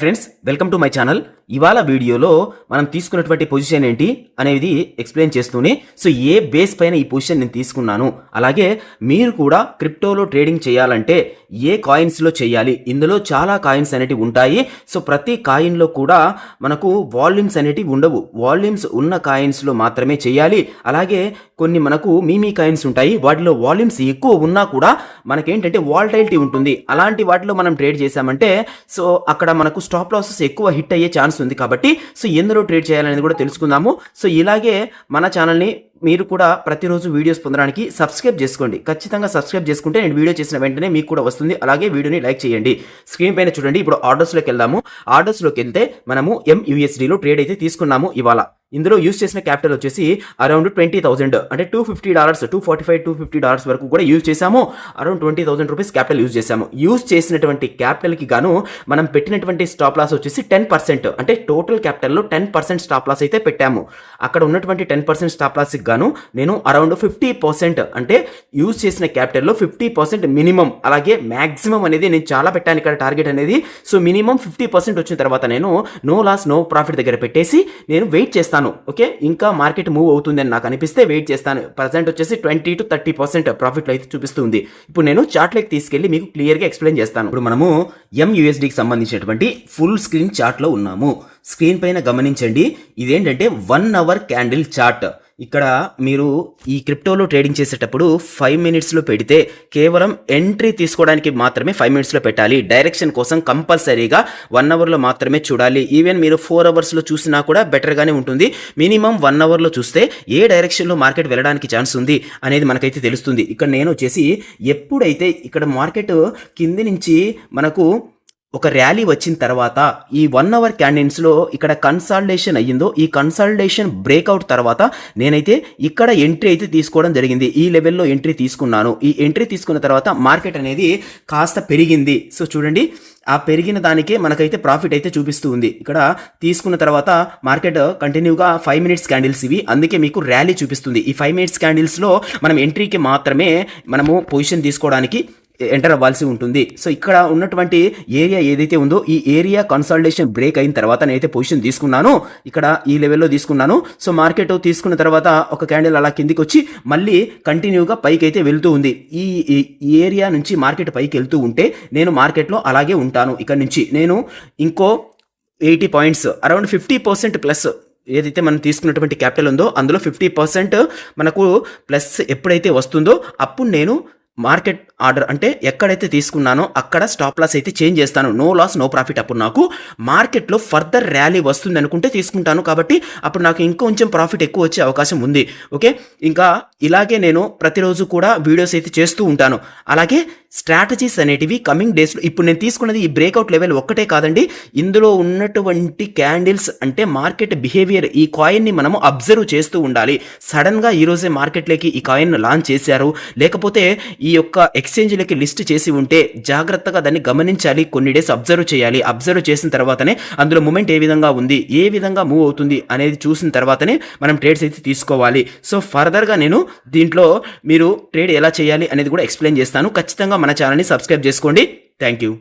Friends, welcome to my channel. ఇవాళ వీడియోలో మనం తీసుకున్నటువంటి పొజిషన్ ఏంటి అనేది ఎక్స్ప్లెయిన్ చేస్తూనే ఏ బేస్ పైన ఈ పొజిషన్ నేను తీసుకున్నాను, అలాగే మీరు కూడా క్రిప్టోలో ట్రేడింగ్ చేయాలంటే ఏ కాయిన్స్లో చేయాలి, ఇందులో చాలా కాయిన్స్ అనేటివి ఉంటాయి. ప్రతి కాయిన్లో కూడా మనకు వాల్యూమ్స్ అనేటివి ఉండవు. వాల్యూమ్స్ ఉన్న కాయిన్స్లో మాత్రమే చేయాలి. అలాగే కొన్ని మనకు మీమీ కాయిన్స్ ఉంటాయి, వాటిలో వాల్యూమ్స్ ఎక్కువ ఉన్నా కూడా మనకేంటంటే వాల్టైలిటీ ఉంటుంది. అలాంటి వాటిలో మనం ట్రేడ్ చేసామంటే అక్కడ మనకు స్టాప్ లాసెస్ ఎక్కువ హిట్ అయ్యే ఛాన్స్ ఉంది. కాబట్టి ఎందులో ట్రేడ్ చేయాలనేది కూడా తెలుసుకుందాము. ఇలాగే మన ఛానల్ని మీరు కూడా ప్రతిరోజు వీడియోస్ పొందడానికి సబ్స్క్రైబ్ చేసుకోండి. ఖచ్చితంగా సబ్స్క్రైబ్ చేసుకుంటే నేను వీడియో చేసిన వెంటనే మీకు కూడా వస్తుంది. అలాగే వీడియోని లైక్ చేయండి. స్క్రీన్ పైన చూడండి. ఇప్పుడు ఆర్డర్స్లోకి వెళ్దాము. ఆర్డర్స్లోకి వెళ్తే మనము MUSDలో ట్రేడ్ అయితే తీసుకున్నాము. ఇవాళ ఇందులో యూజ్ చేసిన క్యాపిటల్ వచ్చేసి అరౌండ్ 20,000, అంటే $250, $245-250 వరకు కూడా యూజ్ చేసాము. అరౌండ్ 20,000 రూపీస్ క్యాపిటల్ యూజ్ చేసాము. యూజ్ చేసినటువంటి క్యాపిటల్కి గాను మనం పెట్టినటువంటి స్టాప్ లాస్ వచ్చేసి 10%, అంటే టోటల్ క్యాపిటల్లో 10% స్టాప్ లాస్ అయితే పెట్టాము. అక్కడ ఉన్నటువంటి 10% స్టాప్ లాస్కి గాను నేను అరౌండ్ 50%, అంటే యూజ్ చేసిన క్యాపిటల్లో 50% మినిమం, అలాగే మ్యాక్సిమం అనేది నేను చాలా పెట్టాను ఇక్కడ టార్గెట్ అనేది. మినిమం 50% వచ్చిన తర్వాత నేను నో లాస్ నో ప్రాఫిట్ దగ్గర పెట్టేసి నేను వెయిట్ చేస్తాను. ఓకే, ఇంకా మార్కెట్ మూవ్ అవుతుందని నాకు అనిపిస్తే వెయిట్ చేస్తాను. ప్రజెంట్ వచ్చేసి 20-30% ప్రాఫిట్ అయితే చూపిస్తుంది. ఇప్పుడు నేను చార్ట్లోకి తీసుకెళ్లి మీకు క్లియర్గా ఎక్స్ప్లెయిన్ చేస్తాను. ఇప్పుడు మనము MUSDకి సంబంధించినటువంటి ఫుల్ స్క్రీన్ చార్ట్లో ఉన్నాము. స్క్రీన్ పైన గమనించండి. ఇదేంటంటే 1 అవర్ క్యాండిల్ చార్ట్. ఇక్కడ మీరు ఈ క్రిప్టోలో ట్రేడింగ్ చేసేటప్పుడు 5 మినిట్స్లో పెడితే కేవలం ఎంట్రీ తీసుకోవడానికి మాత్రమే 5 మినిట్స్లో పెట్టాలి. డైరెక్షన్ కోసం కంపల్సరీగా 1 అవర్లో మాత్రమే చూడాలి. ఈవెన్ మీరు 4 అవర్స్లో చూసినా కూడా బెటర్గానే ఉంటుంది. మినిమం 1 అవర్లో చూస్తే ఏ డైరెక్షన్లో మార్కెట్ వెళ్ళడానికి ఛాన్స్ ఉంది అనేది మనకైతే తెలుస్తుంది. ఇక్కడ నేను వచ్చేసి ఎప్పుడైతే ఇక్కడ మార్కెట్ కింది నుంచి మనకు ఒక ర్యాలీ వచ్చిన తర్వాత ఈ 1 అవర్ క్యాండిల్స్లో ఇక్కడ కన్సాలిడేషన్ అయ్యిందో, ఈ కన్సాలిడేషన్ బ్రేక్అవుట్ తర్వాత నేనైతే ఇక్కడ ఎంట్రీ అయితే తీసుకోవడం జరిగింది. ఈ లెవెల్లో ఎంట్రీ తీసుకున్నాను. ఈ ఎంట్రీ తీసుకున్న తర్వాత మార్కెట్ అనేది కాస్త పెరిగింది. చూడండి, ఆ పెరిగిన దానికే మనకైతే ప్రాఫిట్ అయితే చూపిస్తూ ఉంది. ఇక్కడ తీసుకున్న తర్వాత మార్కెట్ కంటిన్యూగా 5 మినిట్స్ క్యాండిల్స్ ఇవి, అందుకే మీకు ర్యాలీ చూపిస్తుంది. ఈ 5 మినిట్స్ క్యాండిల్స్లో మనం ఎంట్రీకి మాత్రమే మనము పొజిషన్ తీసుకోవడానికి ఎంటర్ అవ్వాల్సి ఉంటుంది. ఇక్కడ ఉన్నటువంటి ఏరియా ఏదైతే ఉందో ఈ ఏరియా కన్సాలిడేషన్ బ్రేక్ అయిన తర్వాత నేనైతే పొజిషన్ తీసుకున్నాను. ఇక్కడ ఈ లెవెల్లో తీసుకున్నాను. మార్కెట్ తీసుకున్న తర్వాత ఒక క్యాండిల్ అలా కిందికి వచ్చి మళ్ళీ కంటిన్యూగా పైకి అయితే వెళ్తూ ఉంది. ఈ ఏరియా నుంచి మార్కెట్ పైకి వెళ్తూ ఉంటే నేను మార్కెట్లో అలాగే ఉంటాను. ఇక్కడ నుంచి నేను ఇంకో 80 పాయింట్స్, అరౌండ్ 50% ప్లస్ ఏదైతే మనం తీసుకున్నటువంటి క్యాపిటల్ ఉందో అందులో 50% మనకు ప్లస్ ఎప్పుడైతే వస్తుందో అప్పుడు నేను మార్కెట్ ఆర్డర్, అంటే ఎక్కడైతే తీసుకున్నానో అక్కడ స్టాప్ లాస్ అయితే చేంజ్ చేస్తాను. No loss no profit. అప్పుడు నాకు మార్కెట్లో ఫర్దర్ ర్యాలీ వస్తుంది అనుకుంటే తీసుకుంటాను. కాబట్టి అప్పుడు నాకు ఇంకొంచెం ప్రాఫిట్ ఎక్కువ వచ్చే అవకాశం ఉంది. ఓకే, ఇంకా ఇలాగే నేను ప్రతిరోజు కూడా వీడియోస్ అయితే చేస్తూ ఉంటాను. అలాగే స్ట్రాటజీస్ అనేటివి కమింగ్ డేస్లో, ఇప్పుడు నేను తీసుకున్నది ఈ బ్రేక్అవుట్ లెవెల్ ఒక్కటే కాదండి, ఇందులో ఉన్నటువంటి క్యాండిల్స్, అంటే మార్కెట్ బిహేవియర్, ఈ కాయిన్ని మనము అబ్జర్వ్ చేస్తూ ఉండాలి. సడన్గా ఈరోజే మార్కెట్లోకి ఈ కాయిన్ లాంచ్ చేశారు, లేకపోతే ఈ యొక్క ఎక్స్చేంజ్లకి లిస్ట్ చేసి ఉంటే జాగ్రత్తగా దాన్ని గమనించాలి. కొన్ని డేస్ అబ్జర్వ్ చేయాలి. అబ్జర్వ్ చేసిన తర్వాతనే అందులో మూమెంట్ ఏ విధంగా ఉంది, ఏ విధంగా మూవ్ అవుతుంది అనేది చూసిన తర్వాతనే మనం ట్రేడ్స్ అయితే తీసుకోవాలి. ఫర్దర్గా నేను దీంట్లో మీరు ట్రేడ్ ఎలా చేయాలి అనేది కూడా ఎక్స్ప్లెయిన్ చేస్తాను. ఖచ్చితంగా మన ఛానల్ని సబ్స్క్రైబ్ చేసుకోండి. Thank you.